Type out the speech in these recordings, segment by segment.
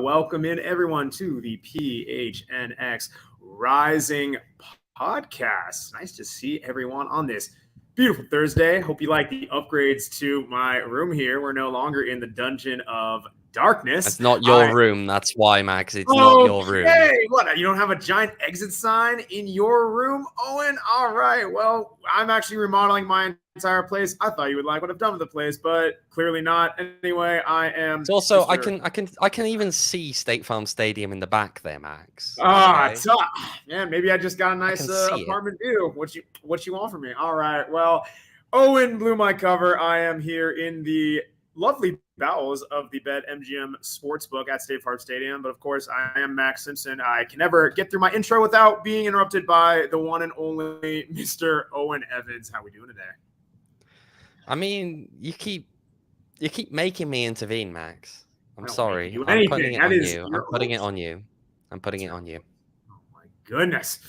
Welcome in, everyone, to the PHNX Rising Podcast. Nice to see everyone on this beautiful Thursday. Hope you like the upgrades to my room here. We're no longer in the Dungeon of Darkness. It's not your room. That's why, Max. It's not your room. Hey, what? You don't have a giant exit sign in your room, Owen? All right. Well, I'm actually remodeling my entire place. I thought you would like what I've done with the place, but clearly not. Anyway, I am. It's also, I can even see State Farm Stadium in the back there, Max. Man, maybe I just got a nice apartment view. What you want from me? All right. Well, Owen blew my cover. I am here in the lovely bowels of the BetMGM Sportsbook at State Farm Stadium. But of course, I am Max Simpson. I can never get through my intro without being interrupted by the one and only Mr. Owen Evans. How we doing today? I mean, you keep making me intervene, Max. I'm sorry. I'm putting it on you. Oh my goodness.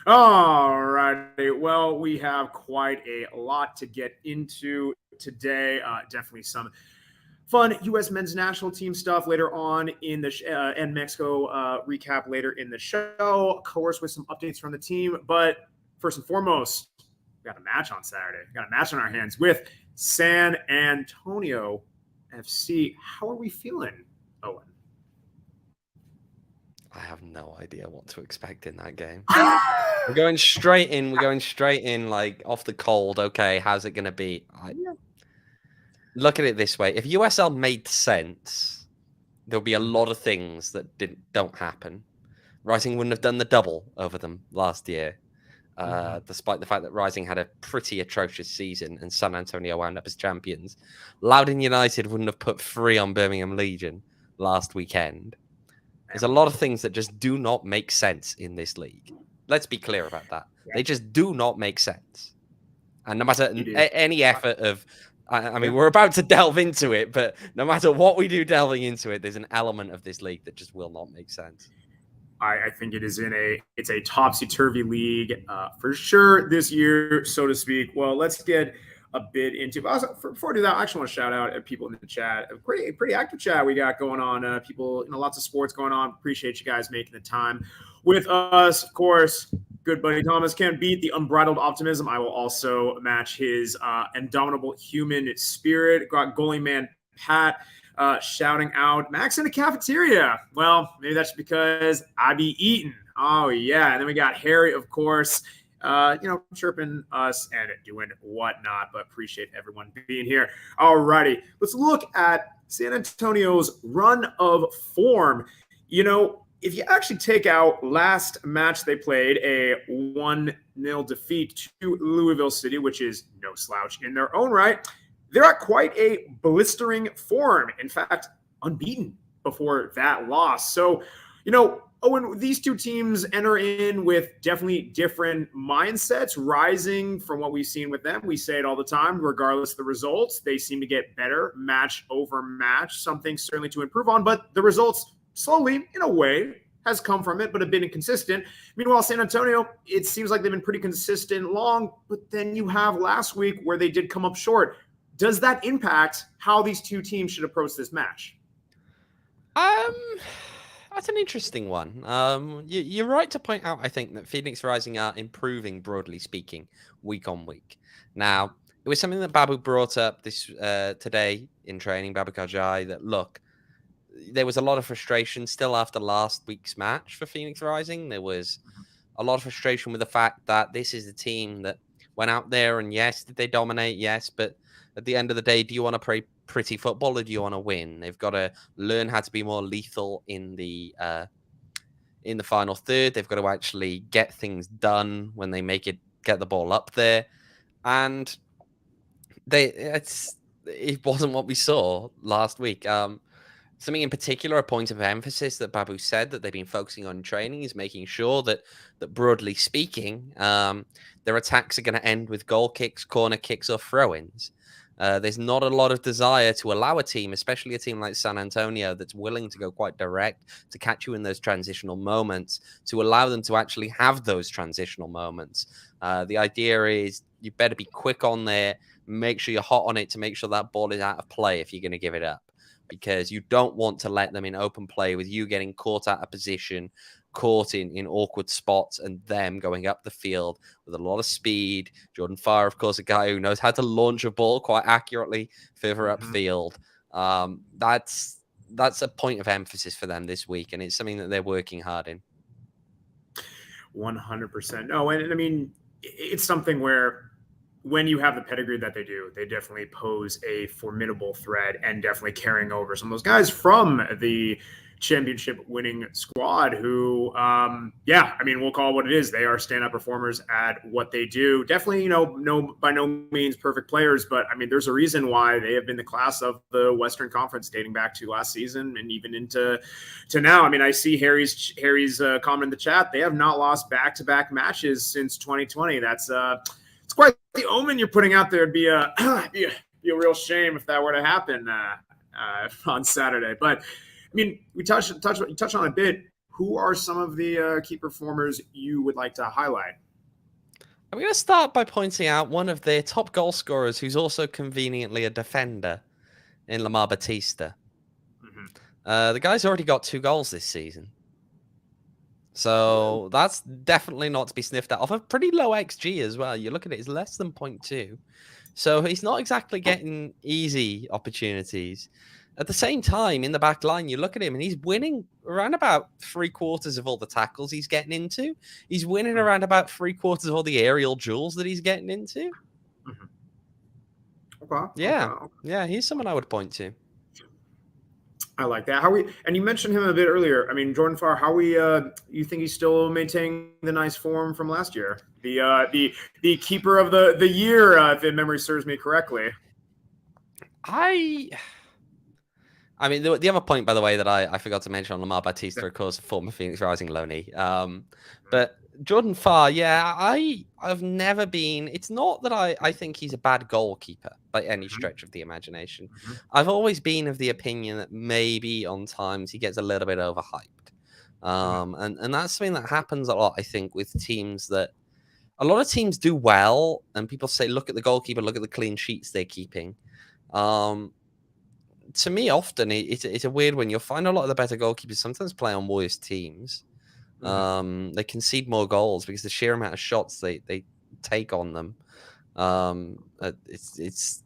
All righty. Well, we have quite a lot to get into today. Definitely some fun U.S. men's national team stuff later on in the and Mexico recap later in the show. Of course, with some updates from the team. But first and foremost, we got a match on Saturday. We got a match on our hands with San Antonio FC. How are we feeling, Owen? I have no idea what to expect in that game. We're going straight in like off the cold. Okay, how's it going to be? Look at it this way. If USL made sense, there'll be a lot of things that don't happen. Rising wouldn't have done the double over them last year. Despite the fact that Rising had a pretty atrocious season and San Antonio wound up as champions. Loudoun United wouldn't have put 3 on Birmingham Legion last weekend. There's a lot of things that just do not make sense in this league. Let's be clear about that. They just do not make sense. And no matter any effort of... I mean, we're about to delve into it, but no matter what we do delving into it, there's an element of this league that just will not make sense. I think it's a topsy-turvy league for sure this year, so to speak. Well, let's get a bit into. Before I do that, I actually want to shout out at people in the chat. A pretty active chat we got going on. People, lots of sports going on. Appreciate you guys making the time with us. Of course, good buddy Thomas can't beat the unbridled optimism. I will also match his indomitable human spirit. Got goalie man Pat. Shouting out Max in the cafeteria. Well, maybe that's because I be eating. Oh, yeah. And then we got Harry, of course, chirping us and doing whatnot, but appreciate everyone being here. All righty. Let's look at San Antonio's run of form. If you actually take out last match they played, a 1-0 defeat to Louisville City, which is no slouch in their own right, they're at quite a blistering form. In fact, unbeaten before that loss. So, Owen, these two teams enter in with definitely different mindsets. Rising, from what we've seen with them, we say it all the time, regardless of the results, they seem to get better match over match, something certainly to improve on. But the results slowly, in a way, has come from it, but have been inconsistent. Meanwhile, San Antonio, it seems like they've been pretty consistent long, but then you have last week where they did come up short. Does that impact how these two teams should approach this match? That's an interesting one. You're right to point out, I think, that Phoenix Rising are improving, broadly speaking, week on week. Now, it was something that Babu brought up this today in training, Babu Kajai, that, look, there was a lot of frustration still after last week's match for Phoenix Rising. There was a lot of frustration with the fact that this is a team that went out there and yes, did they dominate? Yes, but at the end of the day, do you want to play pretty football or do you want to win? They've got to learn how to be more lethal in the final third. They've got to actually get things done when they get the ball up there, and it wasn't what we saw last week. Something in particular, a point of emphasis that Babu said that they've been focusing on training is making sure that broadly speaking, their attacks are going to end with goal kicks, corner kicks, or throw-ins. There's not a lot of desire to allow a team, especially a team like San Antonio, that's willing to go quite direct to catch you in those transitional moments, to allow them to actually have those transitional moments. The idea is you better be quick on there, make sure you're hot on it to make sure that ball is out of play if you're going to give it up. Because you don't want to let them in open play with you getting caught out of position, caught in awkward spots, and them going up the field with a lot of speed. Jordan Farr, of course, a guy who knows how to launch a ball quite accurately further upfield. That's a point of emphasis for them this week, and it's something that they're working hard in. 100%. No, and I mean, it's something where when you have the pedigree that they do, they definitely pose a formidable threat and definitely carrying over some of those guys from the championship winning squad who, I mean, we'll call it what it is. They are stand-up performers at what they do. Definitely, by no means perfect players, but I mean, there's a reason why they have been the class of the Western Conference dating back to last season and even into now. I mean, I see Harry's comment in the chat. They have not lost back-to-back matches since 2020. That's it's quite the omen you're putting out there. It'd be a real shame if that were to happen on Saturday. But I mean, you touched on a bit. Who are some of the key performers you would like to highlight? I'm going to start by pointing out one of their top goal scorers, who's also conveniently a defender, in Lamar Batista. The guy's already got 2 goals this season. So that's definitely not to be sniffed at. Off a pretty low XG as well. You look at it, it's less than 0.2. So he's not exactly getting easy opportunities. At the same time, in the back line, you look at him and he's winning around about 3/4 of all the tackles he's getting into. He's winning around about 3/4 of all the aerial duels that he's getting into. Okay. Yeah, he's someone I would point to. I like that. And you mentioned him a bit earlier. I mean, Jordan Farr, you think he's still maintaining the nice form from last year? The keeper of the year, if memory serves me correctly. I mean, the other point, by the way, that I forgot to mention on Lamar Batista, of course, former Phoenix Rising loanee. But Jordan Farr, I've never been. It's not that I think he's a bad goalkeeper by any stretch of the imagination. I've always been of the opinion that maybe on times he gets a little bit overhyped. And that's something that happens a lot, I think, with teams that a lot of teams do well. And people say, look at the goalkeeper, look at the clean sheets they're keeping. To me, often it's a weird one. You'll find a lot of the better goalkeepers sometimes play on worse teams. They concede more goals because the sheer amount of shots they take on them. That's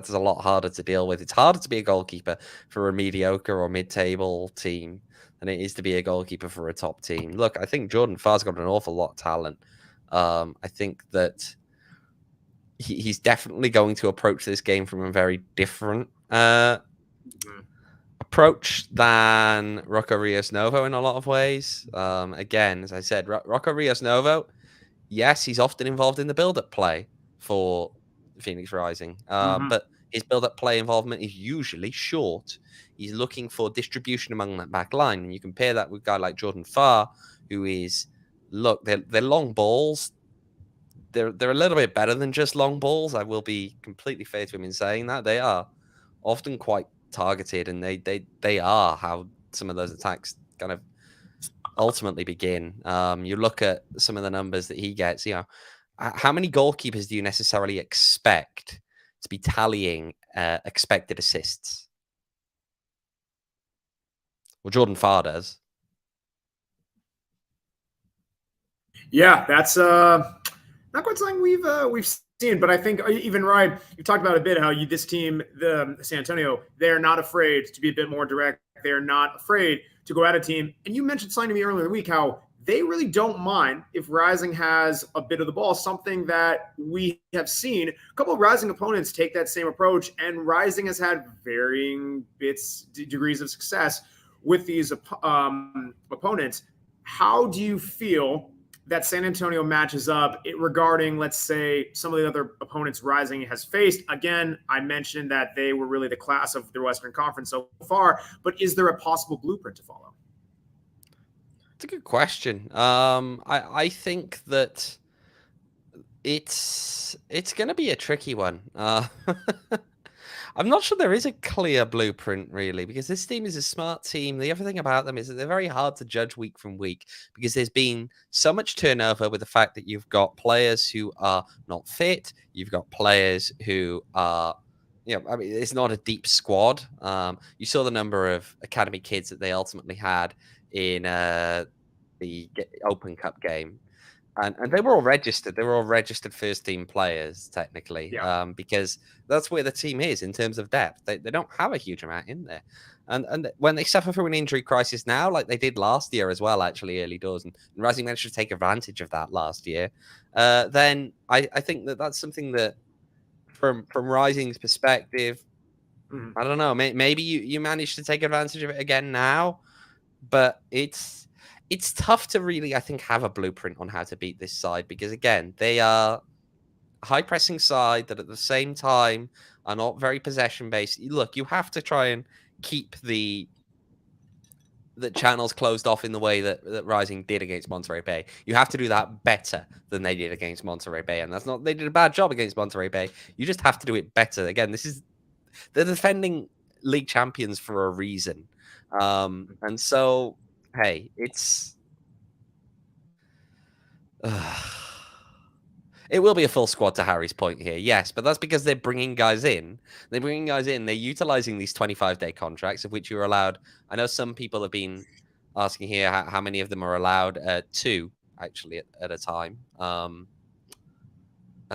a lot harder to deal with. It's harder to be a goalkeeper for a mediocre or mid-table team than it is to be a goalkeeper for a top team. Look, I think Jordan Farr's got an awful lot of talent. I think that he's definitely going to approach this game from a very different approach than Rocco Rios Novo in a lot of ways. Again, as I said, Rocco Rios Novo, yes, he's often involved in the build-up play for Phoenix Rising, but his build-up play involvement is usually short. He's looking for distribution among that back line, and you compare that with a guy like Jordan Farr, who is, look, they're long balls. They're a little bit better than just long balls. I will be completely fair to him in saying that. They are often quite targeted, and they are how some of those attacks kind of ultimately begin. You look at some of the numbers that he gets, how many goalkeepers do you necessarily expect to be tallying expected assists? Well, Jordan Farr does. Yeah, that's not quite something we've seen. But I think even Ryan, you talked about a bit how this team, the San Antonio, they're not afraid to be a bit more direct. They're not afraid to go at a team. And you mentioned something to me earlier in the week how they really don't mind if Rising has a bit of the ball, something that we have seen. A couple of Rising opponents take that same approach, and Rising has had varying degrees of success with these opponents. How do you feel that San Antonio matches up regarding, let's say, some of the other opponents Rising has faced? Again, I mentioned that they were really the class of the Western Conference so far, but is there a possible blueprint to follow? It's a good question. I think that it's going to be a tricky one. I'm not sure there is a clear blueprint, really, because this team is a smart team. The other thing about them is that they're very hard to judge week from week because there's been so much turnover with the fact that you've got players who are not fit. You've got players who are, I mean, it's not a deep squad. You saw the number of academy kids that they ultimately had in the Open Cup game. And they were all registered. They were all registered first-team players, technically, because that's where the team is in terms of depth. They don't have a huge amount in there. And when they suffer through an injury crisis now, like they did last year as well, actually, early doors, and Rising managed to take advantage of that last year, then I think that's something that, from Rising's perspective, I don't know, maybe you managed to take advantage of it again now, but it's tough to really, I think, have a blueprint on how to beat this side because, again, they are a high-pressing side that at the same time are not very possession-based. Look, you have to try and keep the channels closed off in the way that Rising did against Monterey Bay. You have to do that better than they did against Monterey Bay, and that's not, they did a bad job against Monterey Bay. You just have to do it better. Again, they're defending league champions for a reason. And so, hey, it will be a full squad to Harry's point here, yes, but that's because they're bringing guys in. They're utilizing these 25-day contracts, of which you're allowed. I know some people have been asking here how many of them are allowed, 2, actually, at a time. And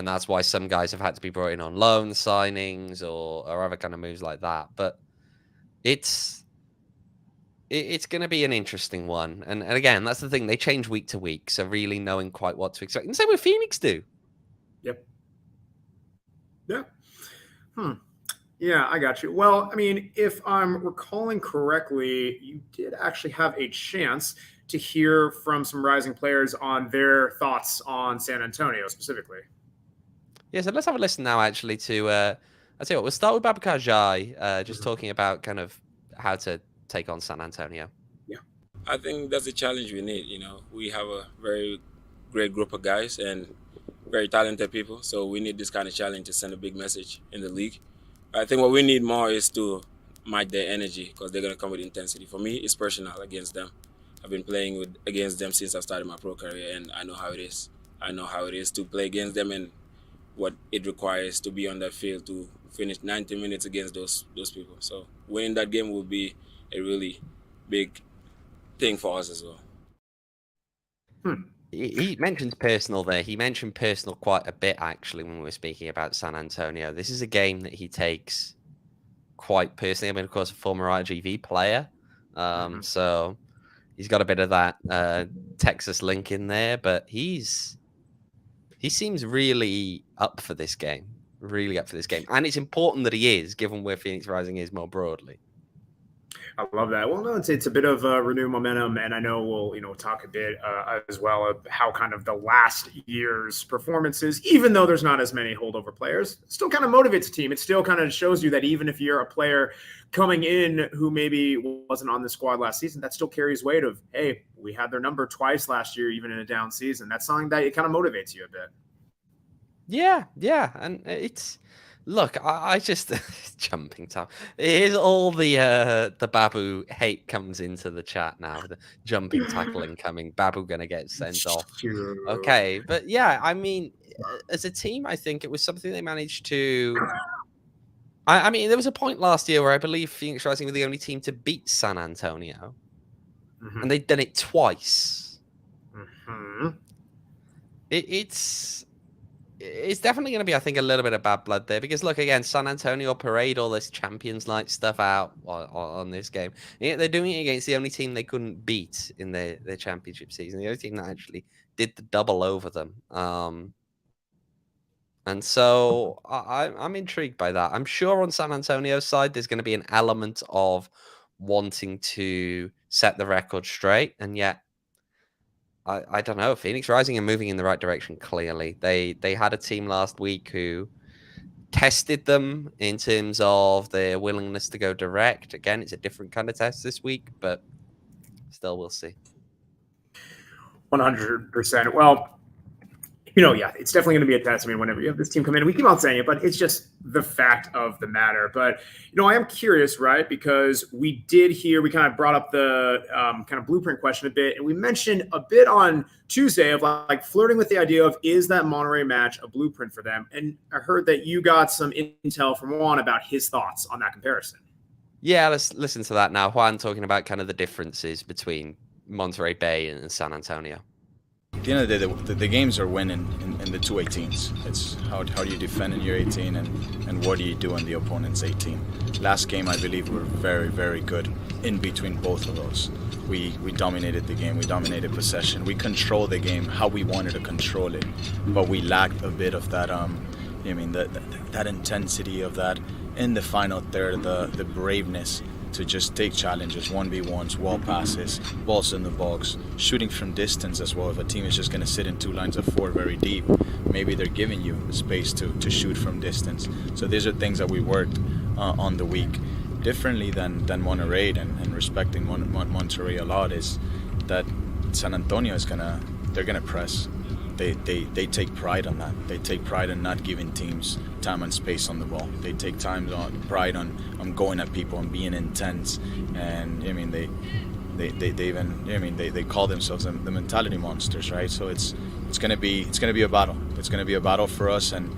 that's why some guys have had to be brought in on loan signings or other kind of moves like that. But it's going to be an interesting one. And again, that's the thing. They change week to week. So really knowing quite what to expect. And same with Phoenix do. Yep. Yeah. Yeah, I got you. Well, I mean, if I'm recalling correctly, you did actually have a chance to hear from some Rising players on their thoughts on San Antonio specifically. Yeah, so let's have a listen now, actually, to... I'll tell you what, we'll start with Babacar Jai, just talking about kind of how to take on San Antonio. Yeah, I think that's the challenge we need. We have a very great group of guys and very talented people, so we need this kind of challenge to send a big message in the league. I think what we need more is to match their energy because they're going to come with intensity. For me, it's personal against them. I've been playing against them since I started my pro career, and I know how it is. I know how it is to play against them and what it requires to be on that field to finish 90 minutes against those people. So winning that game will be a really big thing for us as well. He mentions personal there. He mentioned personal quite a bit, actually, when we were speaking about San Antonio. This is a game that he takes quite personally. I mean, of course, a former RGV player. So he's got a bit of that Texas link in there, but he seems really up for this game. Really up for this game. And it's important that he is, given where Phoenix Rising is more broadly. I love that. Well, no, it's a bit of renewed momentum, and I know we'll talk a bit as well of how kind of the last year's performances, even though there's not as many holdover players, still kind of motivates a team. It still kind of shows you that even if you're a player coming in who maybe wasn't on the squad last season, that still carries weight of, hey, we had their number twice last year, even in a down season. That's something that it kind of motivates you a bit. Yeah, and it's. Look, I just jumping time. Here's all the Babu hate comes into the chat now. The jumping tackling coming. Babu gonna get sent off. Okay, but yeah, I mean, as a team, I think it was something they managed to. I mean, there was a point last year where I believe Phoenix Rising were the only team to beat San Antonio, and they'd done it twice. It's. it's definitely going to be, I think, a little bit of bad blood there because, look, again, San Antonio parade all this Champions Night stuff out on this game. Yeah, they're doing it against the only team they couldn't beat in their championship season, the only team that actually did the double over them. And so I'm intrigued by that. I'm sure on San Antonio's side, there's going to be an element of wanting to set the record straight, and yet I don't know. Phoenix Rising are moving in the right direction. Clearly, they had a team last week who tested them in terms of their willingness to go direct. Again, it's a different kind of test this week, but still, we'll see. 100%. Well, yeah, it's definitely going to be a test. I mean, whenever you have this team come in, we keep on saying it, but it's just the fact of the matter. But, I am curious, right? Because we kind of brought up the kind of blueprint question a bit, and we mentioned a bit on Tuesday of like flirting with the idea of, is that Monterey match a blueprint for them? And I heard that you got some intel from Juan about his thoughts on that comparison. Yeah, let's listen to that now. Juan talking about kind of the differences between Monterey Bay and San Antonio. At the end of the day, the games are won in the two 18s. It's how do you defend in your 18 and what do you do on the opponent's 18. Last game, I believe, we were very, very good in between both of those. We dominated the game. We dominated possession. We controlled the game how we wanted to control it, but we lacked a bit of that. That intensity of that in the final third, the braveness to just take challenges, 1v1s, wall passes, balls in the box, shooting from distance as well. If a team is just going to sit in two lines of four very deep, maybe they're giving you space to shoot from distance. So these are things that we worked on the week. Differently than Monterey and respecting Monterey a lot is that San Antonio they're gonna press. They take pride on that. They take pride in not giving teams time and space on the ball. They take pride on going at people and being intense. And they call themselves the mentality monsters, right? So it's gonna be a battle. It's gonna be a battle for us. And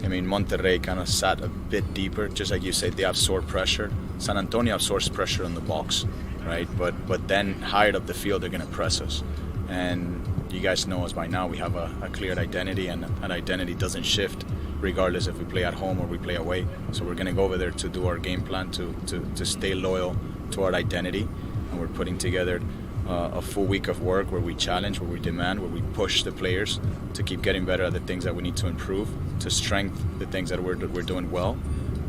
Monterrey kind of sat a bit deeper, just like you said. They absorb pressure. San Antonio absorbs pressure on the box, right? But then higher up the field, they're gonna press us. And you guys know us by now. We have a clear identity, and an identity doesn't shift regardless if we play at home or we play away. So we're going to go over there to do our game plan, to stay loyal to our identity. And we're putting together a full week of work where we challenge, where we demand, where we push the players to keep getting better at the things that we need to improve, to strengthen the things that we're doing well.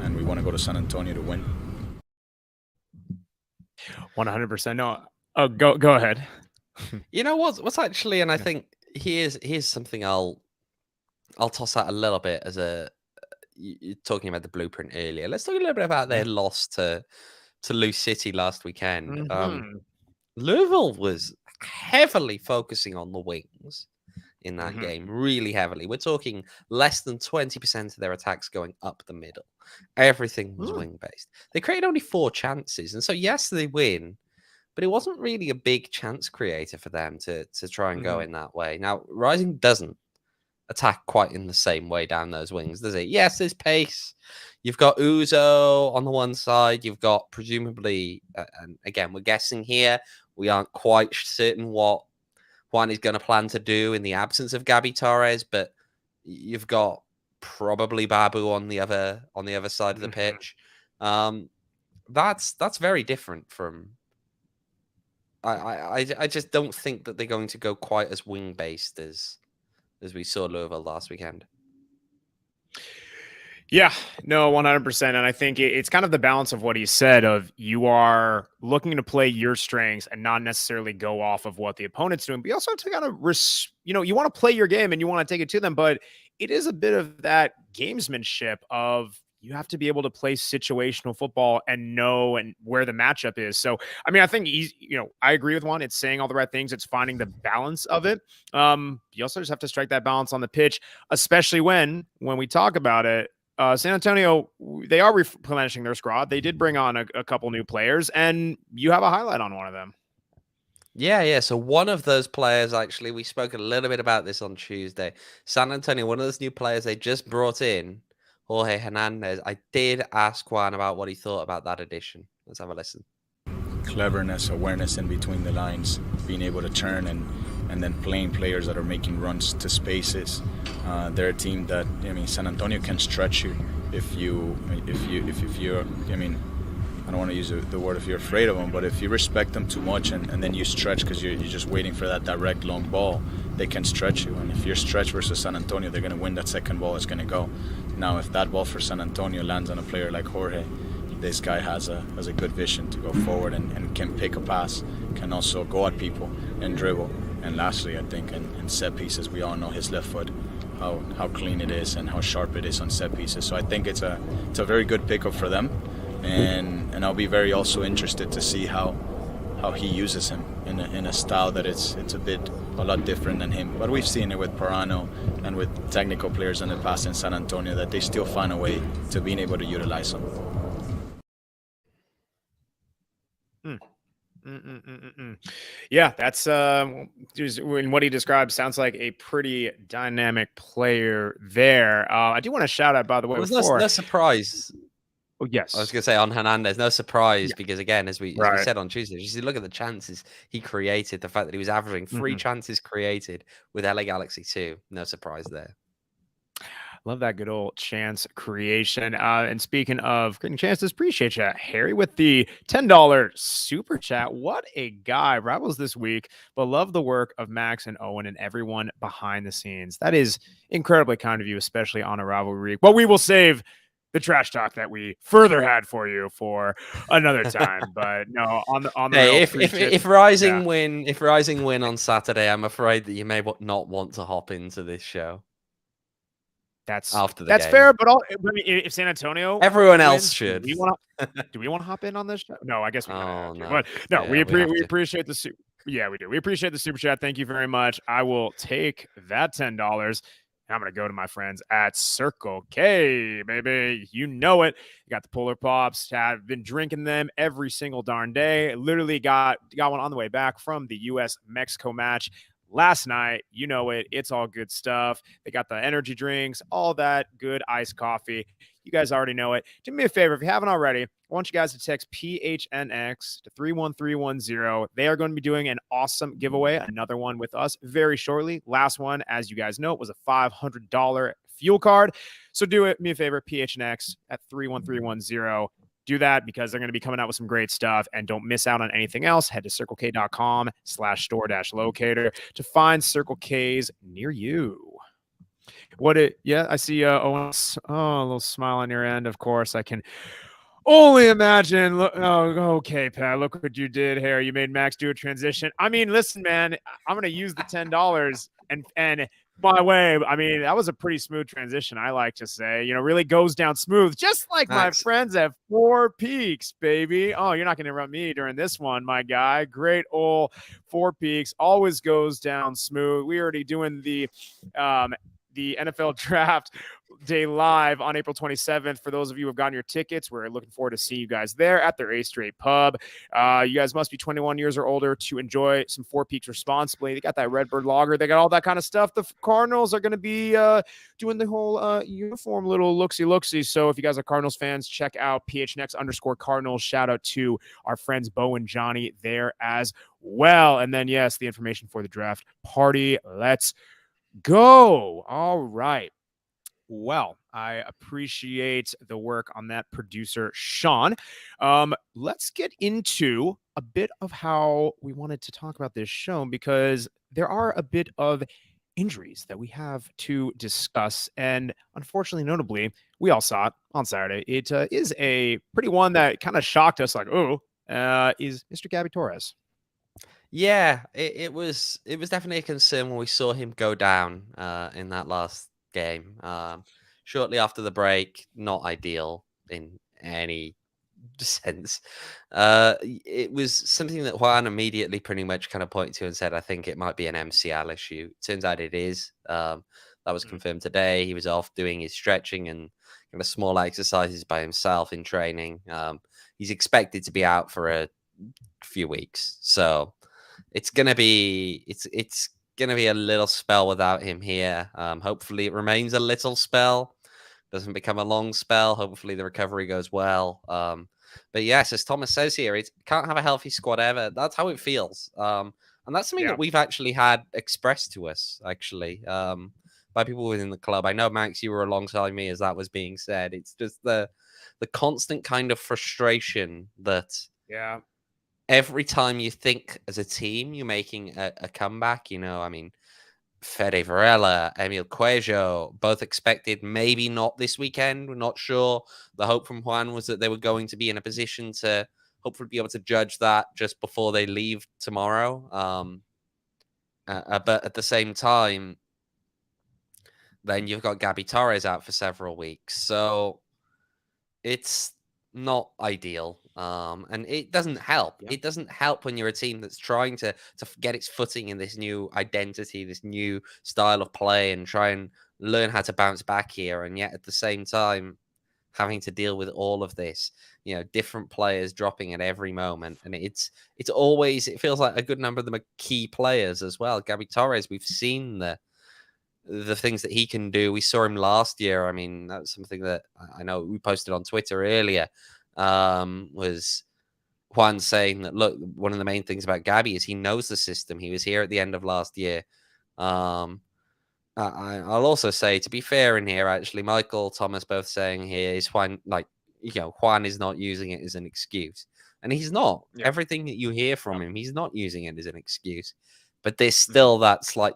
And we want to go to San Antonio to win. 100%. No, go ahead. You know what's actually, and I think here's something I'll toss out a little bit as you're talking about the blueprint earlier. Let's talk a little bit about their loss to ALLCITY last weekend. Louisville was heavily focusing on the wings in that game, really heavily. We're talking less than 20% of their attacks going up the middle. Everything was wing based. They created only 4 chances, and so yes, they win. But it wasn't really a big chance creator for them to try and go in that way. Now, Rising doesn't attack quite in the same way down those wings, does it? Yes, there's pace. You've got Uzo on the one side. You've got presumably, and again, we're guessing here. We aren't quite certain what Juan is going to plan to do in the absence of Gabi Torres, but you've got probably Babu on the other side of the pitch. That's very different from. I just don't think that they're going to go quite as wing based as we saw Louisville last weekend. Yeah, no, 100%. And I think it's kind of the balance of what he said of you are looking to play your strengths and not necessarily go off of what the opponent's doing. But you also have to kind of, you want to play your game and you want to take it to them. But it is a bit of that gamesmanship of you have to be able to play situational football and know where the matchup is. So, I think I agree with Juan. It's saying all the right things. It's finding the balance of it. You also just have to strike that balance on the pitch, especially when we talk about it. San Antonio, they are replenishing their squad. They did bring on a couple new players, and you have a highlight on one of them. Yeah. So one of those players, actually, we spoke a little bit about this on Tuesday. San Antonio, one of those new players they just brought in, Jorge Hernandez. I did ask Juan about what he thought about that addition. Let's have a listen. Cleverness, awareness in between the lines, being able to turn and and then playing players that are making runs to spaces. They're a team that, I mean, San Antonio can stretch you if you're, I mean, I don't want to use the word if you're afraid of them, but if you respect them too much and then you stretch because you're just waiting for that direct long ball, they can stretch you. And if you're stretched versus San Antonio, they're going to win that second ball. It's going to go. Now, if that ball for San Antonio lands on a player like Jorge, this guy has a good vision to go forward and can pick a pass, can also go at people and dribble. And lastly, I think in set pieces, we all know his left foot, how clean it is and how sharp it is on set pieces. So I think it's a very good pickup for them. And I'll be very also interested to see how he uses him in a style that it's a lot different than him. But we've seen it with Parano and with technical players in the past in San Antonio that they still find a way to being able to utilize him. Yeah, that's in what he described sounds like a pretty dynamic player there. I do want to shout out, by the way, no surprise. Oh, yes. I was going to say on Hernandez, no surprise, because again, as we said on Tuesday, just look at the chances he created, the fact that he was averaging 3 chances created with LA Galaxy 2. No surprise there. Love that good old chance creation. And speaking of creating chances, appreciate you, Harry, with the $10 super chat. What a guy. Rivals this week, but love the work of Max and Owen and everyone behind the scenes. That is incredibly kind of you, especially on a rivalry week. But we will save the trash talk that we further had for you for another time. But no, on the hey, if Rising win on Saturday, I'm afraid that you may not want to hop into this show. That's game. Fair, but I mean, if San Antonio, everyone else should. Do we want to hop in on this show? No, I guess we don't. No. But no, we appreciate the super. Yeah, we do. We appreciate the super chat. Thank you very much. I will take that $10. I'm going to go to my friends at Circle K, baby. You know it. You got the Polar Pops. I've been drinking them every single darn day. Literally got one on the way back from the U.S.-Mexico match last night. You know it. It's all good stuff. They got the energy drinks, all that good iced coffee. You guys already know it. Do me a favor, if you haven't already, I want you guys to text PHNX to 31310. They are going to be doing an awesome giveaway, another one with us very shortly. Last one, as you guys know, was a $500 fuel card. So do me a favor, PHNX at 31310. Do that because they're going to be coming out with some great stuff, and don't miss out on anything else. Head to circlek.com/store-locator to find Circle K's near you. I see Owen. Oh, a little smile on your end. Of course, I can only imagine. Okay, Pat, look what you did here. You made Max do a transition. I mean, listen, man, I'm going to use the $10 and by the way, I mean, that was a pretty smooth transition, I like to say. Really goes down smooth, just like my friends at Four Peaks, baby. Oh, you're not going to interrupt me during this one, my guy. Great old Four Peaks, always goes down smooth. We already doing the NFL Draft Day live on April 27th. For those of you who have gotten your tickets, we're looking forward to seeing you guys there at their A Straight Pub. You guys must be 21 years or older to enjoy some Four Peaks responsibly. They got that Redbird Lager. They got all that kind of stuff. The Cardinals are going to be doing the whole uniform little looksy. So if you guys are Cardinals fans, check out PHNX_Cardinals. Shout out to our friends Bo and Johnny there as well. And then, yes, the information for the draft party. Let's go. All right. Well, I appreciate the work on that, producer Sean. Let's get into a bit of how we wanted to talk about this show, because there are a bit of injuries that we have to discuss. And unfortunately, notably, we all saw it on Saturday. It is a pretty one that kind of shocked us, like, is Mr. Gabi Torres. Yeah, it was definitely a concern when we saw him go down in that last game. Shortly after the break, not ideal in any sense. It was something that Juan immediately pretty much kind of pointed to and said, I think it might be an MCL issue. Turns out it is. That was confirmed today. He was off doing his stretching and kind of small exercises by himself in training. He's expected to be out for a few weeks. So it's gonna be a little spell without him here. Hopefully it remains a little spell, doesn't become a long spell. Hopefully the recovery goes well. But yes, as Thomas says here, it can't have a healthy squad ever. That's how it feels. I And that's something that we've actually had expressed to us, actually, by people within the club. I know, Max, you were alongside me as that was being said. It's just the constant kind of frustration that every time you think as a team you're making a comeback, I mean, Fede Varela, Emil Cuello, both expected, maybe not this weekend. We're not sure. The hope from Juan was that they were going to be in a position to hopefully be able to judge that just before they leave tomorrow. But at the same time, then you've got Gabi Torres out for several weeks. So it's not ideal. And it doesn't help. It doesn't help when you're a team that's trying to get its footing in this new identity, this new style of play, and try and learn how to bounce back here. And yet at the same time, having to deal with all of this, different players dropping at every moment. And it feels like a good number of them are key players as well. Gabi Torres, we've seen the things that he can do. We saw him last year. I mean, that's something that I know we posted on Twitter earlier, was Juan saying that, look, one of the main things about Gabi is he knows the system. He was here at the end of last year. I'll also say, to be fair in here, actually, Michael, Thomas both saying here is Juan, Juan is not using it as an excuse. And he's not. Yeah. Everything that you hear from him, he's not using it as an excuse. But there's still that slight,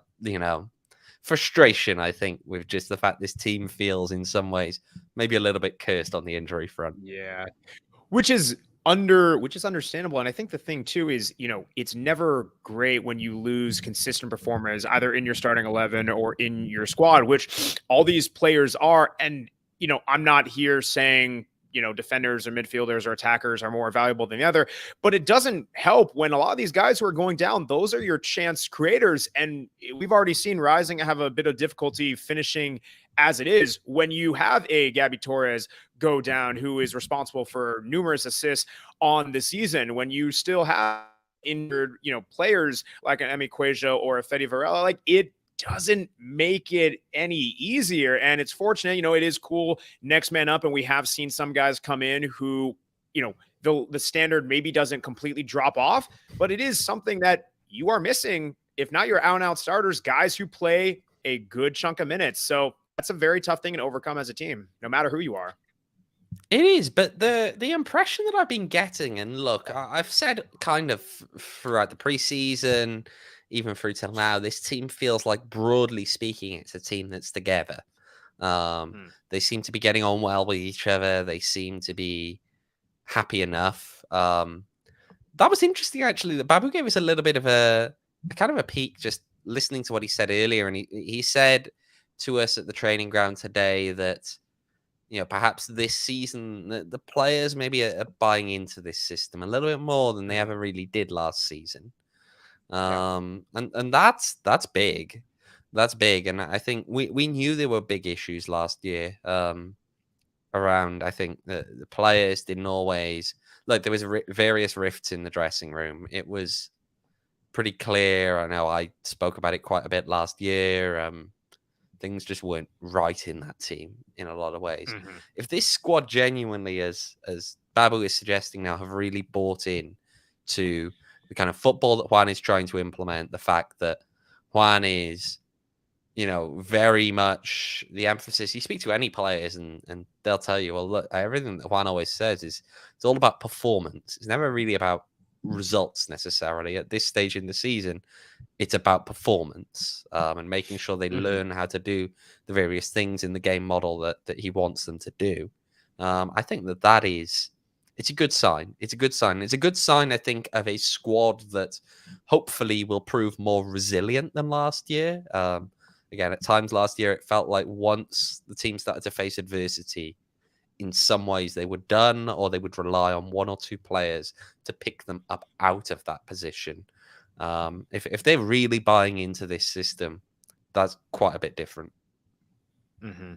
frustration, I think, with just the fact this team feels in some ways maybe a little bit cursed on the injury front. Yeah. Which is understandable. And I think the thing too is, it's never great when you lose consistent performers either in your starting 11 or in your squad, which all these players are. And, I'm not here saying, defenders or midfielders or attackers are more valuable than the other, but it doesn't help when a lot of these guys who are going down, those are your chance creators. And we've already seen Rising have a bit of difficulty finishing as it is when you have a Gabi Torres go down, who is responsible for numerous assists on the season, when you still have injured, players like an Emil Cuello or a Fede Varela, like it doesn't make it any easier. And it's fortunate, it is cool, next man up. And we have seen some guys come in who, the standard maybe doesn't completely drop off, but it is something that you are missing. If not your out-and-out starters, guys who play a good chunk of minutes. So that's a very tough thing to overcome as a team, no matter who you are. It is, but the impression that I've been getting, and look, I've said kind of throughout the preseason, even through till now, this team feels like, broadly speaking, it's a team that's together. They seem to be getting on well with each other. They seem to be happy enough. That was interesting, actually, that Babu gave us a little bit of a kind of a peek, just listening to what he said earlier. And he said to us at the training ground today that, perhaps this season, the players maybe are buying into this system a little bit more than they ever really did last season. And that's big. That's big. And I think we knew there were big issues last year around, I think, the players didn't always, like, there was various rifts in the dressing room. It was pretty clear. I know I spoke about it quite a bit last year. Things just weren't right in that team in a lot of ways. Mm-hmm. If this squad genuinely, as Babu is suggesting now, have really bought in to the kind of football that Juan is trying to implement, the fact that Juan is, very much the emphasis. You speak to any players and they'll tell you, well, look, everything that Juan always says is it's all about performance. It's never really about results necessarily. At this stage in the season, it's about performance and making sure they learn how to do the various things in the game model that he wants them to do. I think it's a good sign. It's a good sign. It's a good sign, I think, of a squad that hopefully will prove more resilient than last year. Again, at times last year, it felt like once the team started to face adversity, in some ways they were done, or they would rely on one or two players to pick them up out of that position. If they're really buying into this system, that's quite a bit different. Mm-hmm.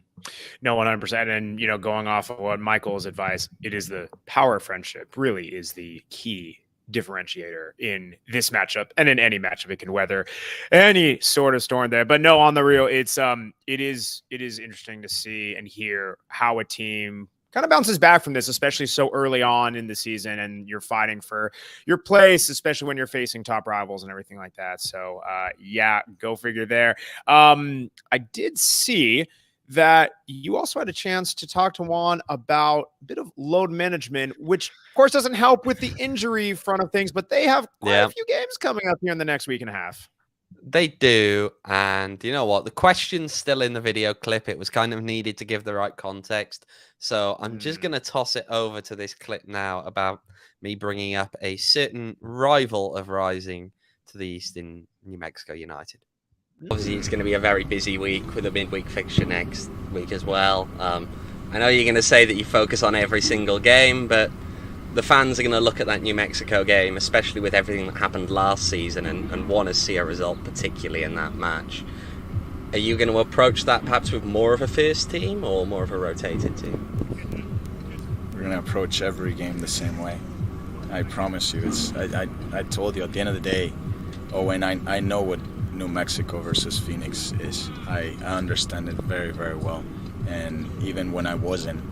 No, 100%. And, going off of what Michael's advice, it is the power of friendship really is the key differentiator in this matchup, and in any matchup it can weather any sort of storm there. But no, on the real, it is interesting to see and hear how a team kind of bounces back from this, especially so early on in the season, and you're fighting for your place, especially when you're facing top rivals and everything like that. So yeah, go figure there. I did see that you also had a chance to talk to Juan about a bit of load management, which of course doesn't help with the injury front of things, but they have quite a few games coming up here in the next week and a half. They do. And you know what? The question's still in the video clip. It was kind of needed to give the right context. So I'm just going to toss it over to this clip now about me bringing up a certain rival of Rising to the east in New Mexico United. Obviously, it's going to be a very busy week with a midweek fixture next week as well. I know you're going to say that you focus on every single game, but the fans are going to look at that New Mexico game, especially with everything that happened last season, and want to see a result, particularly in that match. Are you going to approach that perhaps with more of a first team or more of a rotated team? We're going to approach every game the same way. I promise you. I told you, at the end of the day, Owain, I know what New Mexico versus Phoenix is. I understand it very, very well. And even when I wasn't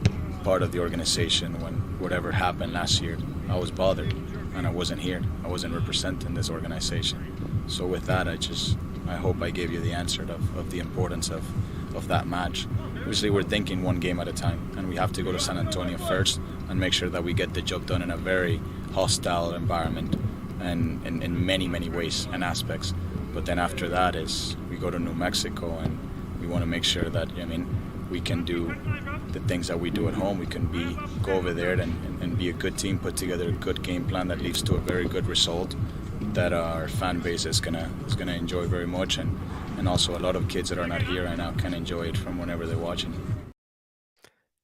part of the organization, when whatever happened last year, I was bothered and I wasn't here. I wasn't representing this organization. So with that, I hope I gave you the answer of the importance of that match. Obviously, we're thinking one game at a time, and we have to go to San Antonio first and make sure that we get the job done in a very hostile environment and in many, many ways and aspects. But then after that is we go to New Mexico, and we want to make sure that, we can do the things that we do at home. We can go over there and be a good team, put together a good game plan that leads to a very good result that our fan base is gonna enjoy very much, and also a lot of kids that are not here right now can enjoy it from whenever they're watching.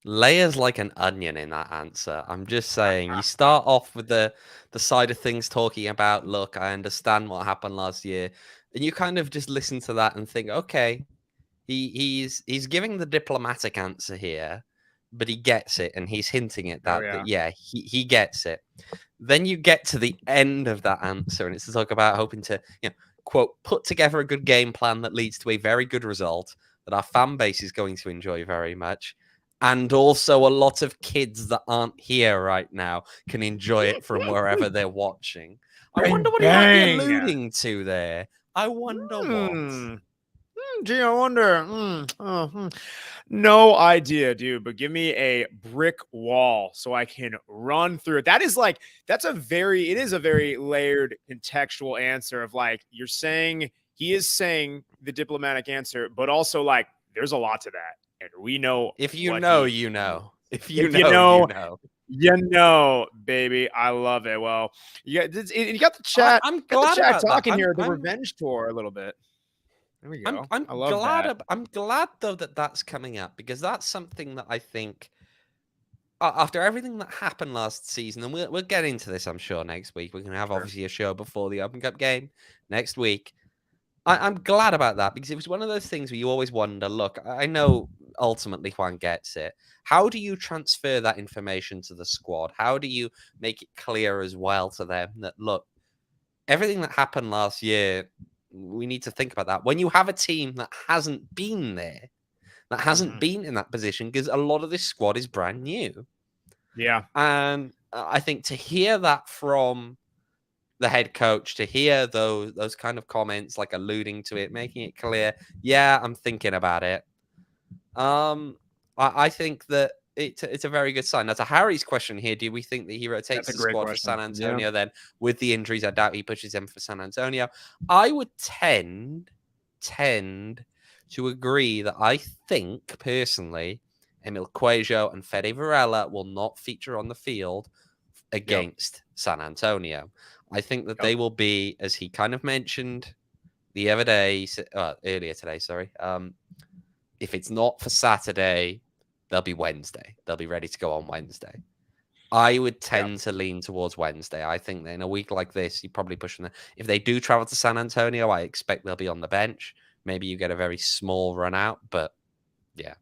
Layers like an onion in that answer. I'm just saying, you start off with the side of things talking about, look, I understand what happened last year, and you kind of just listen to that and think, okay, he's giving the diplomatic answer here, but he gets it, and he's hinting at that. He gets it. Then you get to the end of that answer, and it's to talk about hoping to, quote, put together a good game plan that leads to a very good result that our fan base is going to enjoy very much. And also a lot of kids that aren't here right now can enjoy it from wherever they're watching. I wonder what he might be alluding to there. I wonder what. Gee, I wonder. No idea, dude. But give me a brick wall so I can run through it. It is a very layered contextual answer of he is saying the diplomatic answer, but also there's a lot to that. And we know if you know, you know. If you know, baby. I love it. Well, you got the chat. I'm glad the chat talking here. The revenge tour a little bit. There we go. I'm glad though that that's coming up, because that's something that I think after everything that happened last season, and we'll get into this, I'm sure, next week. We're going to have obviously a show before the Open Cup game next week. I'm glad about that, because it was one of those things where you always wonder, look, I know ultimately Juan gets it. How do you transfer that information to the squad? How do you make it clear as well to them that, look, everything that happened last year, we need to think about that. When you have a team that hasn't been there, that hasn't been in that position, because a lot of this squad is brand new. Yeah. And I think to hear that from the head coach, to hear those kind of comments, alluding to it, making it clear, yeah, I'm thinking about it. I think that it's a very good sign. Now, to Harry's question here, do we think that he rotates the squad for San Antonio? Then, with the injuries, I doubt he pushes them for San Antonio. I would tend to agree that I think, personally, Emil Cuello and Fede Varela will not feature on the field against San Antonio. I think that they will be, as he kind of mentioned earlier today, sorry. If it's not for Saturday, they'll be Wednesday. They'll be ready to go on Wednesday. I would tend to lean towards Wednesday. I think that in a week like this, you probably push them. If they do travel to San Antonio, I expect they'll be on the bench. Maybe you get a very small run out, but yeah.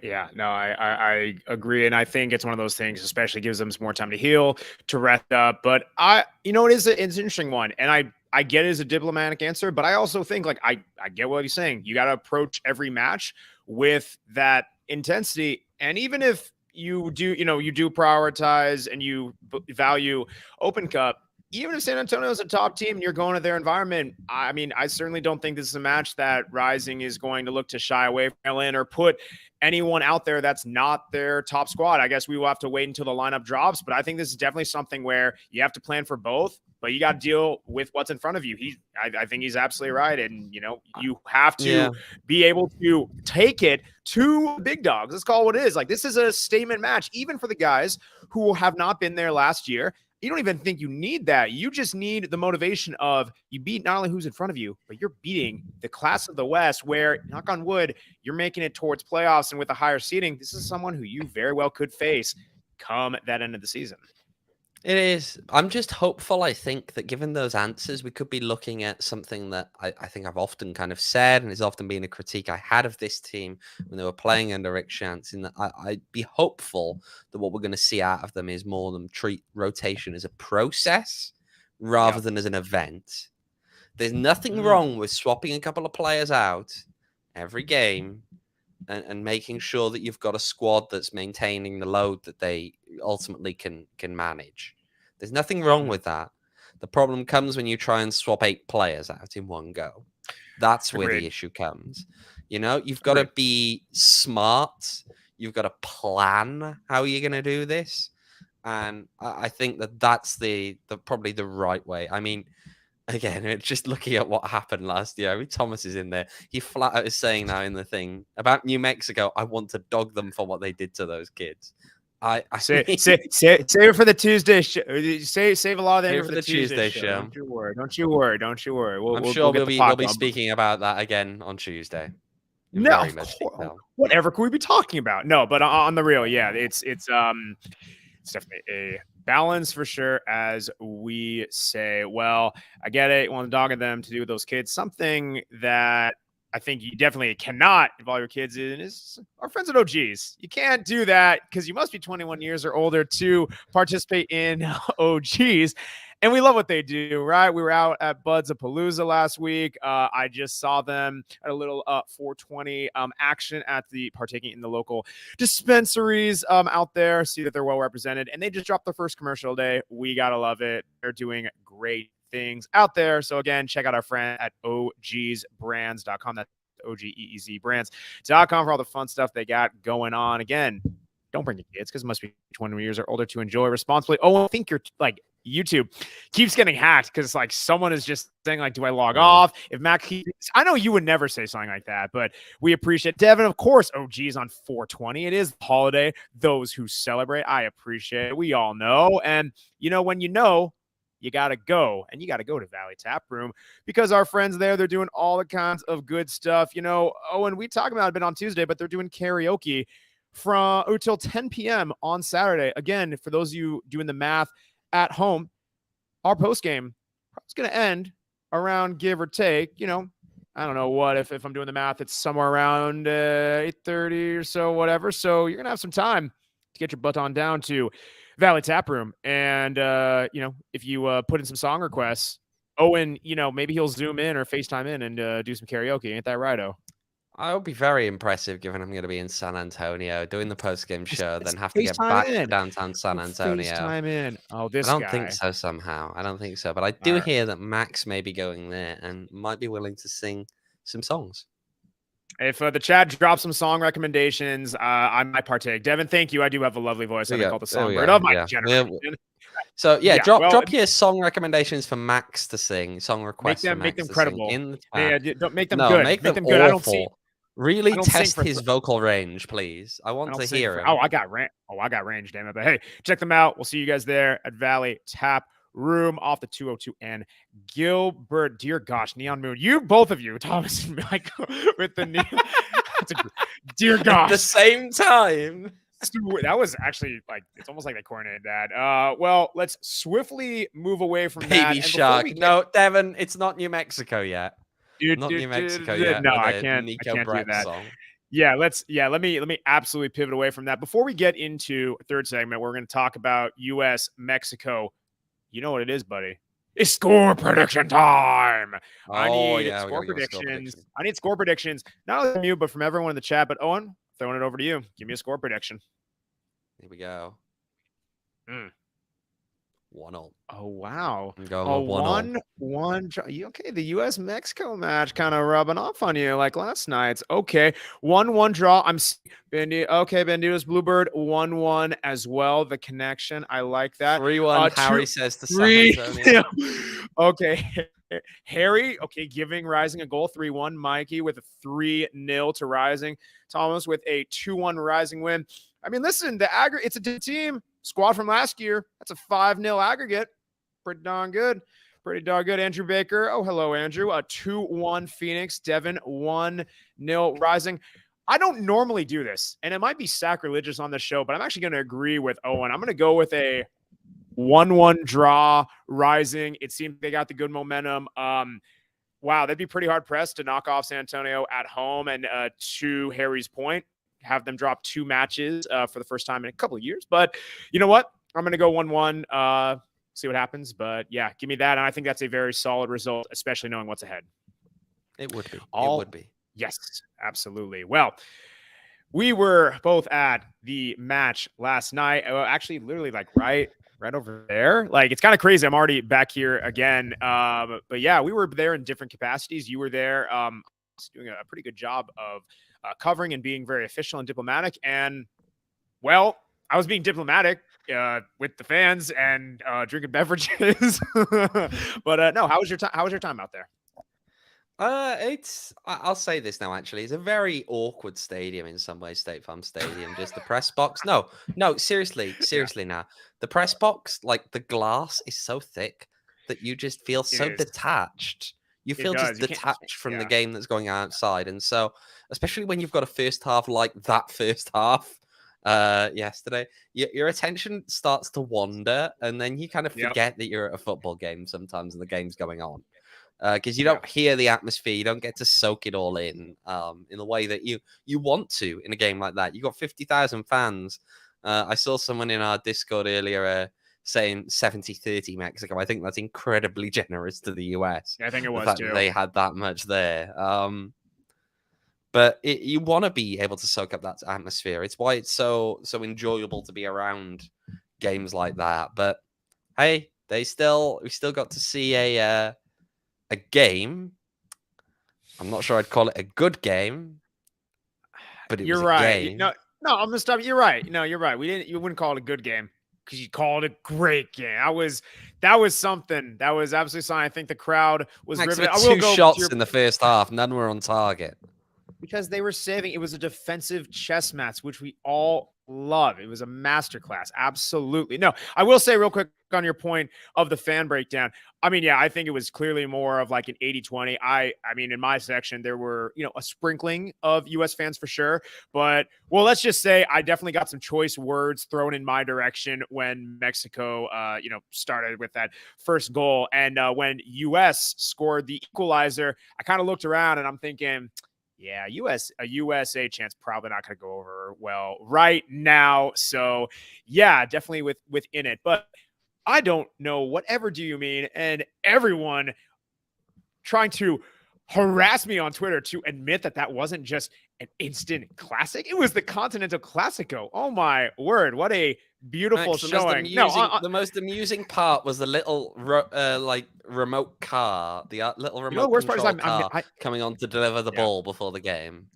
Yeah, no, I agree. And I think it's one of those things, especially gives them some more time to heal, to rest up. But it's an interesting one. And I get it as a diplomatic answer, but I also think I get what he's saying. You got to approach every match with that intensity. And even if you do prioritize and you value Open Cup, even if San Antonio is a top team and you're going to their environment, I mean, I certainly don't think this is a match that Rising is going to look to shy away from or put anyone out there that's not their top squad. I guess we will have to wait until the lineup drops, but I think this is definitely something where you have to plan for both, but you got to deal with what's in front of you. I think he's absolutely right. And, you have to be able to take it to big dogs. Let's call it what it is. Like, this is a statement match, even for the guys who have not been there last year. You don't even think you need that. You just need the motivation of you beat not only who's in front of you, but you're beating the class of the West where, knock on wood, you're making it towards playoffs. And with a higher seeding, this is someone who you very well could face come that end of the season. It is. I'm just hopeful. I think that given those answers, we could be looking at something that I think I've often kind of said, and it's often been a critique I had of this team when they were playing under Rick Shantz, in that I'd be hopeful that what we're going to see out of them is more than treat rotation as a process rather than as an event. There's nothing wrong with swapping a couple of players out every game and making sure that you've got a squad that's maintaining the load that they ultimately can manage. There's nothing wrong with that. The problem comes when you try and swap 8 players out in one go. That's where the issue comes. You've got to be smart. You've got to plan how you're going to do this. And I think that's probably the right way. I mean, again, just looking at what happened last year, I mean, Thomas is in there. He flat out is saying now in the thing about New Mexico, I want to dog them for what they did to those kids. Save it for the Tuesday show. Save a lot of them for the Tuesday show. Don't you worry. I'm sure we'll be speaking about that again on Tuesday. No, whatever could we be talking about? No, but on the real, it's definitely a balance for sure, as we say. Well, I get it. You want to dog at them to do with those kids. Something that I think you definitely cannot involve your kids in is our friends at OGs. You can't do that because you must be 21 years or older to participate in OGs. And we love what they do, right? We were out at Buds-A-Palooza last week. I just saw them at a little 420 action at partaking in the local dispensaries out there. See that they're well represented. And they just dropped their first commercial today. We got to love it. They're doing great things out there. So again, check out our friend at ogsbrands.com. That's OGEEZbrands.com for all the fun stuff they got going on. Again, don't bring your kids because it must be 21 years or older to enjoy responsibly. Oh, I think you're like YouTube keeps getting hacked because like someone is just saying like, do I log off? If Mac I know you would never say something like that, but we appreciate Devin. Of course, OG's on 420. It is the holiday. Those who celebrate, I appreciate it. We all know. And when you got to go, and you got to go to Valley Tap Room because our friends there, they're doing all the kinds of good stuff. Owen, we talked about it a bit on Tuesday, but they're doing karaoke from until 10 p.m. on Saturday. Again, for those of you doing the math at home, our post game is going to end around, give or take, I don't know what, if I'm doing the math, it's somewhere around 8:30 or so, whatever. So you're going to have some time to get your butt on down to Valley Tap Room. And, if you put in some song requests, Owen, maybe he'll zoom in or FaceTime in and do some karaoke. Ain't that right-o? I would be very impressive given I'm going to be in San Antonio doing the post-game show, then have to get back to downtown San Antonio. FaceTime in. Oh, I don't think so somehow. I don't think so. But I do hear that Max may be going there and might be willing to sing some songs. If the chat drops some song recommendations, I might partake. Devin, thank you. I do have a lovely voice. I call the songbird of my generation. So drop your song recommendations for Max to sing. Song requests. Make them credible. In the chat. Don't make them good. Make them good. Awful. Really test his vocal range, please. I want to hear him. I got range, damn it. But hey, check them out. We'll see you guys there at Valley Tap Room off the 202 and Gilbert. Dear gosh, Neon Moon. You, both of you, Thomas and Michael, with the neon. Dear gosh. At the same time. That was actually it's almost like they coordinated that. Well, let's swiftly move away from Baby that. Shark. No, Devin, it's not New Mexico yet. Not New Mexico yet. No, I can't do that. Song. Let me absolutely pivot away from that. Before we get into a third segment, we're going to talk about US Mexico. You know what it is, buddy? It's score prediction time. I need score predictions. I need score predictions, not only from you, but from everyone in the chat. But Owen, throwing it over to you. Give me a score prediction. Here we go. 1-0. Oh, wow. I'm going with 1-1. Okay, the U.S.-Mexico match kind of rubbing off on you like last night's. Okay, 1-1 draw. I'm Bendy. Okay, Bandito's Bluebird, 1-1 as well. The connection. I like that. 3-1, Harry says to San Antonio. Okay. Harry, okay, giving Rising a goal, 3-1. Mikey with a 3-0 to Rising. Thomas with a 2-1 Rising win. I mean, listen, it's a team. Squad from last year, that's a 5-0 aggregate. Pretty darn good. Andrew Baker. Oh, hello, Andrew. A 2-1 Phoenix. Devin, 1-0 Rising. I don't normally do this, and it might be sacrilegious on the show, but I'm actually going to agree with Owen. I'm going to go with a 1-1 draw Rising. It seems they got the good momentum. Wow, that'd be pretty hard pressed to knock off San Antonio at home. And to Harry's point, have them drop 2 matches for the first time in a couple of years. But you know what? I'm going to go 1-1, see what happens. But yeah, give me that. And I think that's a very solid result, especially knowing what's ahead. It would be. It would be. Yes, absolutely. Well, we were both at the match last night. Actually, literally like right over there. Like, it's kind of crazy. I'm already back here again. But yeah, we were there in different capacities. You were there doing a pretty good job of covering and being very official and diplomatic. And, well, I was being diplomatic with the fans and drinking beverages. But no, how was your time out there? I'll say this now, actually. It's a very awkward stadium in some ways, State Farm Stadium. Just the press box. No, seriously now. The press box, like the glass is so thick that you just feel so detached. You feel just detached from the game that's going outside. And so, especially when you've got a first half like that first half yesterday, your attention starts to wander, and then you kind of forget that you're at a football game sometimes and the game's going on. Because you don't hear the atmosphere, you don't get to soak it all in the way that you want to in a game like that. You got 50,000 fans. I saw someone in our Discord earlier saying 70-30 Mexico. I think that's incredibly generous to the US. Yeah, I think it was too. They had that much there. But you want to be able to soak up that atmosphere. It's why it's so enjoyable to be around games like that. But hey, we still got to see a game. I'm not sure I'd call it a good game, but it was a game. No, I'm gonna stop. You're right. No, you're right. You wouldn't call it a good game because you called it a great game. That was something. That was absolutely something. I think the crowd was riveted. Two shots in the first half. None were on target. Because they were saving. It was a defensive chess match, which we all love. It was a masterclass. Absolutely. No, I will say real quick on your point of the fan breakdown. I mean, yeah, I think it was clearly more of like an 80-20. I mean, in my section, there were, a sprinkling of U.S. fans for sure. But, well, let's just say I definitely got some choice words thrown in my direction when Mexico, started with that first goal. And when U.S. scored the equalizer, I kind of looked around and I'm thinking, yeah, a USA chance probably not going to go over well right now. So, yeah, definitely within it. But I don't know. Whatever do you mean? And everyone trying to harass me on Twitter to admit that wasn't just an instant classic. It was the Continental Classico. Oh, my word. What a beautiful showing. The most amusing part was the little remote car, the little remote control car coming on to deliver the ball before the game.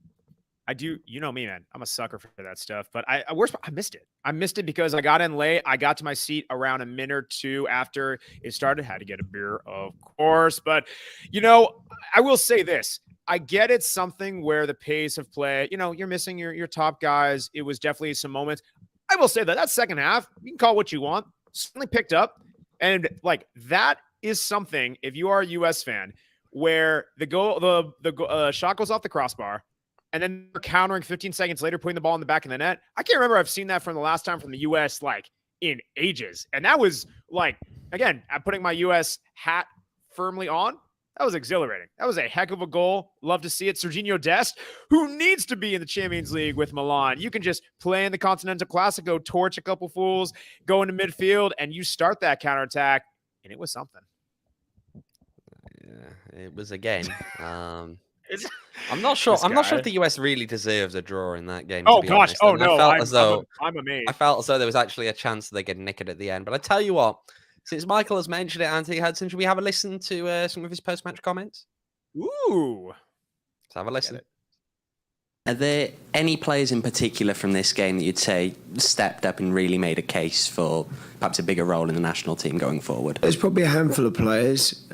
I do. You know me, man. I'm a sucker for that stuff. But I missed it. I missed it because I got in late. I got to my seat around a minute or two after it started. Had to get a beer, of course. But, I will say this. I get it's something where the pace of play, you're missing your top guys. It was definitely some moments. I will say that second half, you can call it what you want, certainly picked up. And that is something, if you are a U.S. fan, where the shot goes off the crossbar, and then they're countering 15 seconds later, putting the ball in the back of the net. I can't remember I've seen that from the last time from the U.S. in ages. And that was again, I'm putting my U.S. hat firmly on. That was exhilarating. That was a heck of a goal. Love to see it. Serginho Dest, who needs to be in the Champions League with Milan. You can just play in the Continental Classico, torch a couple fools, go into midfield, and you start that counterattack, and it was something. Yeah, it was a game. I'm not sure. This I'm not sure guy. if the US really deserves a draw in that game. Oh to be gosh! honest. Oh And no! I felt as though I'm amazed. I felt as though there was actually a chance they get nicked at the end. But I tell you what, since Michael has mentioned it, Anthony Hudson, should we have a listen to some of his post-match comments? Ooh, Let's have a listen. Are there any players in particular from this game that you'd say stepped up and really made a case for perhaps a bigger role in the national team going forward? There's probably a handful of players.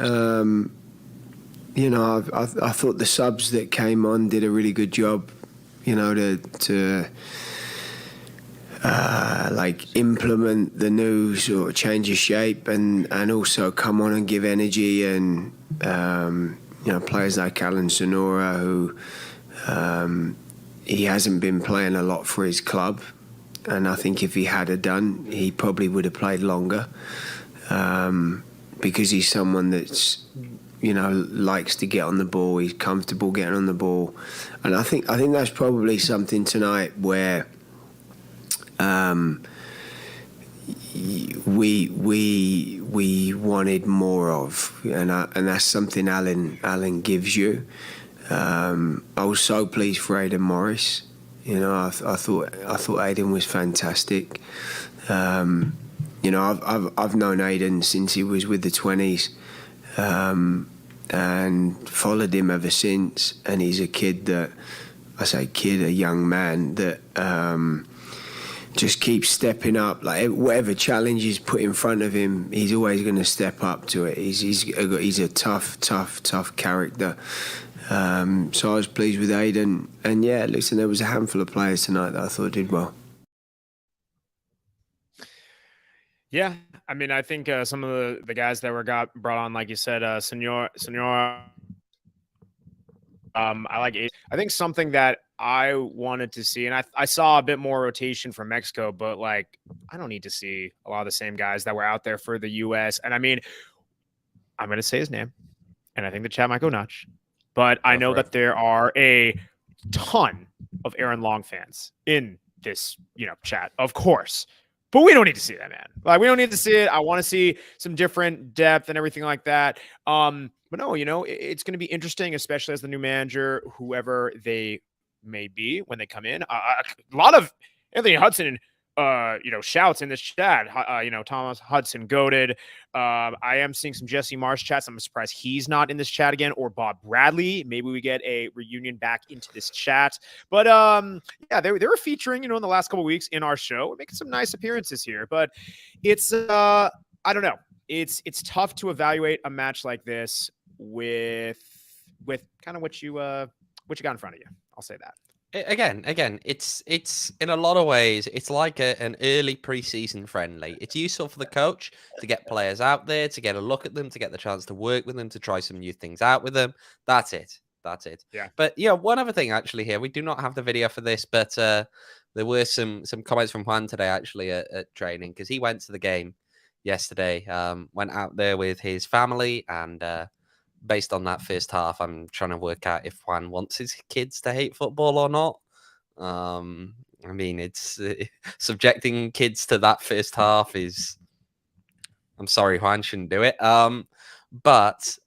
You know, I thought the subs that came on did a really good job. You know, to like implement the new sort of change of shape and also come on and give energy, and you know, players like Alan Sonora, who he hasn't been playing a lot for his club, and I think if he had done, he probably would have played longer, because he's someone that's, you know, likes to get on the ball. He's comfortable getting on the ball, and I think that's probably something tonight where we wanted more of, and that's something Alan gives you. I was so pleased for Aidan Morris. You know, I thought Aidan was fantastic. You know, I've known Aidan since he was with the 20s, and followed him ever since. And he's a kid that, I say kid, a young man that just keeps stepping up. Like whatever challenge is put in front of him, he's always going to step up to it. He's a tough character. So I was pleased with Aidan, and yeah, listen, there was a handful of players tonight that I thought did well. yeah. I mean, I think some of the guys that were brought on, like you said, Senor. I like it. I think something that I wanted to see, and I saw a bit more rotation from Mexico, but like I don't need to see a lot of the same guys that were out there for the U.S. And I mean, I'm going to say his name, and I think the chat might go nuts, but I know that there are a ton of Aaron Long fans in this, you know, chat, of course. But we don't need to see that, man. Like, we don't need to see it. I want to see some different depth and everything like that. But no, you know, it's going to be interesting, especially as the new manager, whoever they may be when they come in. A lot of Anthony Hudson, you know, shouts in this chat. You know, Thomas Hudson goated. I am seeing some Jesse Marsh chats. I'm surprised he's not in this chat again, or Bob Bradley. Maybe we get a reunion back into this chat. But yeah, they were featuring, you know, in the last couple of weeks in our show. We're making some nice appearances here, but it's I don't know. It's tough to evaluate a match like this with kind of what you got in front of you. I'll say that. Again, it's in a lot of ways, it's like an early preseason friendly. It's useful for the coach to get players out there, to get a look at them, to get the chance to work with them, to try some new things out with them. That's it. Yeah. But yeah, one other thing actually here, we do not have the video for this, but there were some comments from Juan today actually at training, because he went to the game yesterday, went out there with his family, and based on that first half, I'm trying to work out if Juan wants his kids to hate football or not. I mean, it's subjecting kids to that first half is, I'm sorry, Juan shouldn't do it. But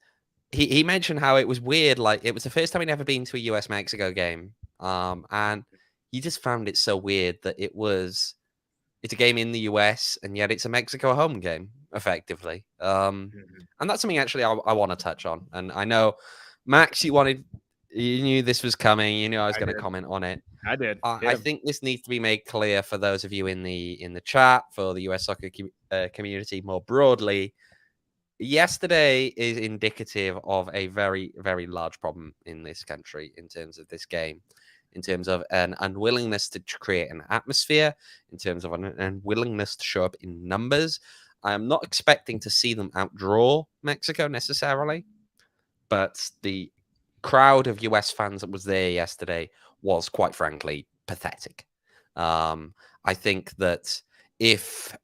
he mentioned how it was weird. Like, it was the first time he'd ever been to a US-Mexico game. And he just found it so weird that it's a game in the US, and yet it's a Mexico home game, effectively. And that's something actually I want to touch on. And I know, Max, you knew this was coming. You knew I was going to comment on it. I did. I think this needs to be made clear for those of you in the chat, for the US soccer community more broadly. Yesterday is indicative of a very, very large problem in this country in terms of this game, in terms of an unwillingness to create an atmosphere, in terms of an unwillingness to show up in numbers. I am not expecting to see them outdraw Mexico necessarily, but the crowd of US fans that was there yesterday was, quite frankly, pathetic. I think that if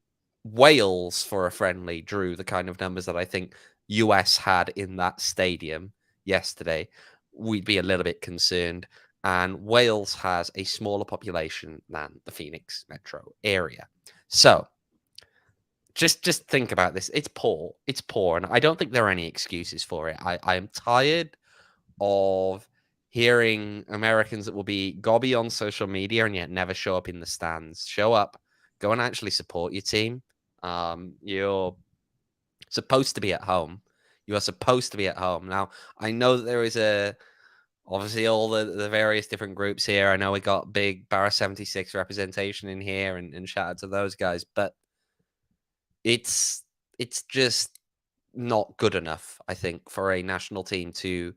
Wales for a friendly drew the kind of numbers that I think US had in that stadium yesterday, we'd be a little bit concerned. And Wales has a smaller population than the Phoenix metro area. So just think about this. It's poor. And I don't think there are any excuses for it. I am tired of hearing Americans that will be gobby on social media and yet never show up in the stands. Show up, go and actually support your team. You're supposed to be at home. You are supposed to be at home. Now, I know that there is obviously all the various different groups here. I know we got big Barra 76 representation in here, and shout out to those guys, but it's just not good enough, I think, for a national team to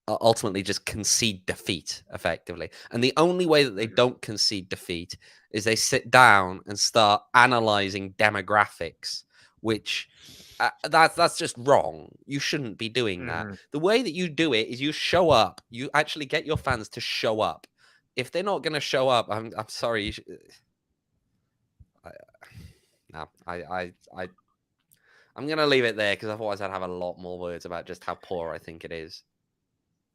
ultimately just concede defeat effectively. And the only way that they don't concede defeat is they sit down and start analyzing demographics, which that's just wrong. You shouldn't be doing that. The way that you do it is you show up. You actually get your fans to show up. If they're not going to show up, I'm sorry. I'm going to leave it there because otherwise I'd have a lot more words about just how poor I think it is.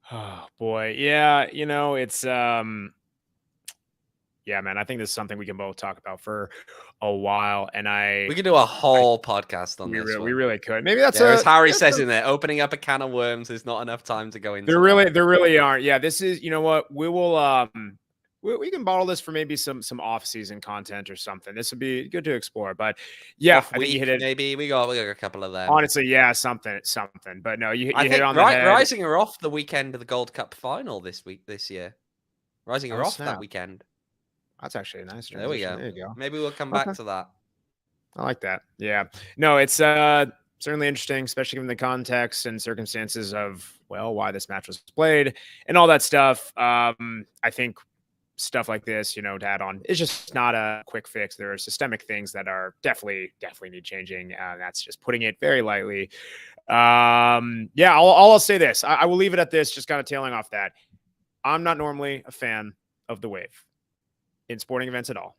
Oh boy. Yeah. You know, it's, yeah, man, I think this is something we can both talk about for a while. And we could do a whole podcast on this. We really could. Maybe that's as Harry says in there, opening up a can of worms. There's not enough time to go into. There really aren't. Yeah. This is, you know what, we will, we can bottle this for maybe some off-season content or something. This would be good to explore. But yeah, I think you hit it. Maybe we got a couple of them. Honestly, yeah, something. But no, you hit it on the head. Rising are off the weekend of the Gold Cup final this year. Rising are off that weekend. That's actually a nice transition. There we go. There you go. Maybe we'll come back to that. I like that. Yeah. No, it's certainly interesting, especially given the context and circumstances of, well, why this match was played and all that stuff. I think stuff like this, to add on, it's just not a quick fix. There are systemic things that are definitely need changing. That's just putting it very lightly. Yeah, I'll say this. I will leave it at this, just kind of tailing off that. I'm not normally a fan of the wave in sporting events at all.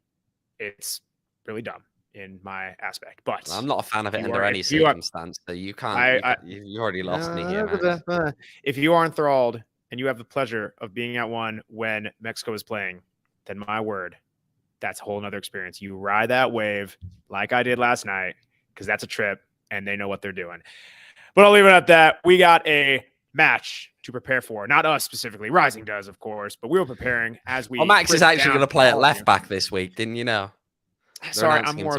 It's really dumb in my aspect, but I'm not a fan of it under any circumstance. So you can't. You already lost me here, man. If you are enthralled and you have the pleasure of being at one when Mexico is playing, then my word, that's a whole nother experience. You ride that wave like I did last night, because that's a trip and they know what they're doing. But I'll leave it at that. We got a match to prepare for. Not us specifically. Rising does, of course, but we were preparing as we. Well, Max is actually going to play at left back this week, didn't you know? Sorry, I'm more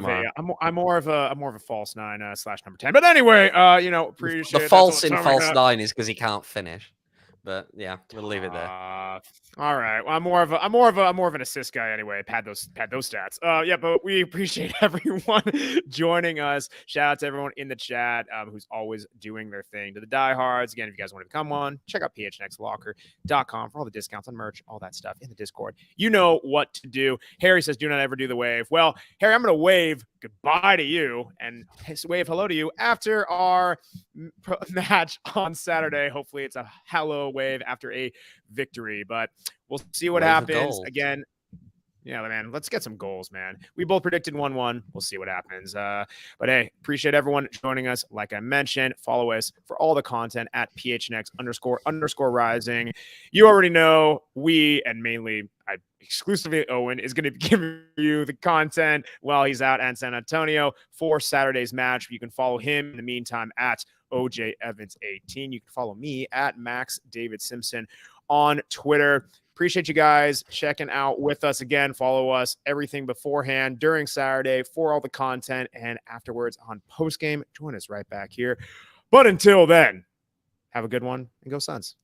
of a false 9 / number 10. But anyway, appreciate the false in false 9 is because he can't finish. But yeah, we'll leave it there. All right. Well, I'm more of an assist guy anyway. Pad those stats. Yeah, but we appreciate everyone joining us. Shout out to everyone in the chat who's always doing their thing. To the diehards, again, if you guys want to become one, check out phnxlocker.com for all the discounts on merch, all that stuff in the Discord. You know what to do. Harry says, "Do not ever do the wave." Well, Harry, I'm going to wave goodbye to you and wave hello to you after our match on Saturday. Hopefully, it's a hello wave after a victory, but we'll see what happens. Again, yeah, man, let's get some goals, man. We both predicted 1-1. We'll see what happens. But hey, appreciate everyone joining us. Like I mentioned, follow us for all the content at PHNX__rising. You already know and mainly exclusively Owain is going to be giving you the content while he's out at San Antonio for Saturday's match. You can follow him in the meantime at OJ Evans 18. You can follow me at Max David Simpson on Twitter. Appreciate you guys checking out with us again. Follow us everything beforehand, during Saturday for all the content, and afterwards on postgame. Join us right back here. But until then, have a good one and go Suns.